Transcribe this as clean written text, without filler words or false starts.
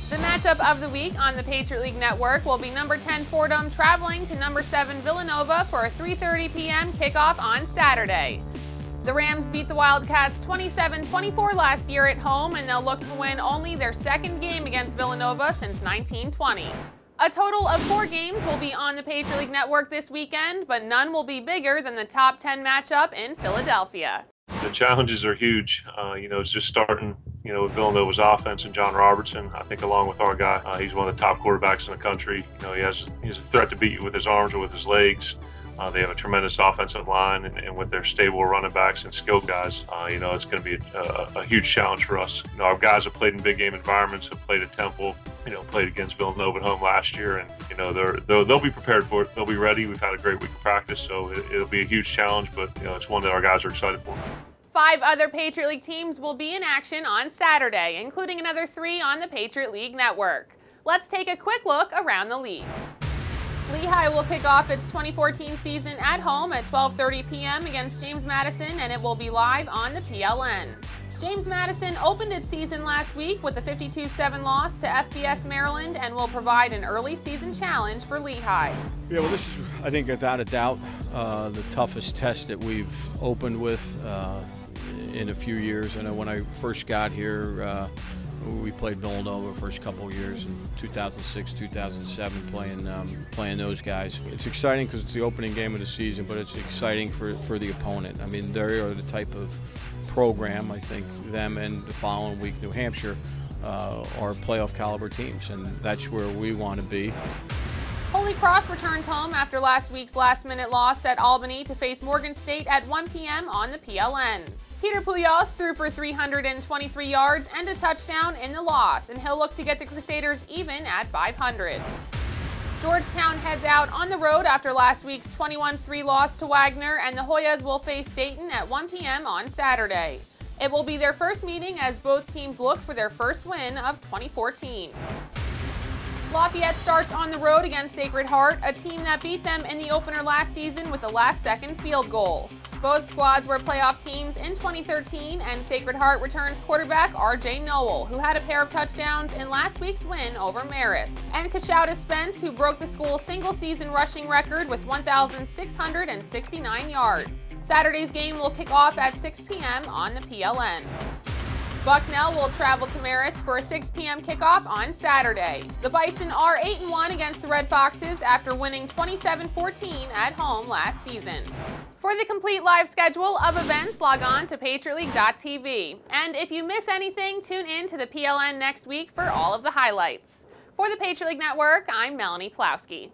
The matchup of the week on the Patriot League Network will be number 10 Fordham traveling to number 7 Villanova for a 3:30 p.m. kickoff on Saturday. The Rams beat the Wildcats 27-24 last year at home, and they'll look to win only their second game against Villanova since 1920. A total of 4 games will be on the Patriot League Network this weekend, but none will be bigger than the top 10 matchup in Philadelphia. The challenges are huge. It's just starting, with Villanova's offense and John Robertson. I think along with our guy, he's one of the top quarterbacks in the country. He's a threat to beat you with his arms or with his legs. They have a tremendous offensive line, and with their stable running backs and skilled guys, it's going to be a huge challenge for us. Our guys have played in big game environments, have played at Temple, played against Villanova at home last year, and they'll be prepared for it. They'll be ready. We've had a great week of practice, so it'll be a huge challenge, but it's one that our guys are excited for. 5 other Patriot League teams will be in action on Saturday, including another 3 on the Patriot League Network. Let's take a quick look around the league. Lehigh will kick off its 2014 season at home at 12:30 p.m. against James Madison, and it will be live on the PLN. James Madison opened its season last week with a 52-7 loss to FBS Maryland and will provide an early season challenge for Lehigh. Yeah, well, this is, I think, without a doubt, the toughest test that we've opened with in a few years. I know when I first got here, we played Villanova the first couple of years in 2006, 2007, playing those guys. It's exciting because it's the opening game of the season, but it's exciting for the opponent. I mean, they are the type of program, I think, them and the following week, New Hampshire, are playoff caliber teams, and that's where we want to be. Holy Cross returns home after last week's last-minute loss at Albany to face Morgan State at 1 p.m. on the PLN. Peter Puyos threw for 323 yards and a touchdown in the loss, and he'll look to get the Crusaders even at 500. Georgetown heads out on the road after last week's 21-3 loss to Wagner, and the Hoyas will face Dayton at 1 p.m. on Saturday. It will be their first meeting as both teams look for their first win of 2014. Lafayette starts on the road against Sacred Heart, a team that beat them in the opener last season with a last-second field goal. Both squads were playoff teams in 2013, and Sacred Heart returns quarterback R.J. Noel, who had a pair of touchdowns in last week's win over Marist, and Kashouda Spence, who broke the school's single-season rushing record with 1,669 yards. Saturday's game will kick off at 6 p.m. on the PLN. Bucknell will travel to Marist for a 6 p.m. kickoff on Saturday. The Bison are 8-1 against the Red Foxes after winning 27-14 at home last season. For the complete live schedule of events, log on to patriotleague.tv. And if you miss anything, tune in to the PLN next week for all of the highlights. For the Patriot League Network, I'm Melanie Plowski.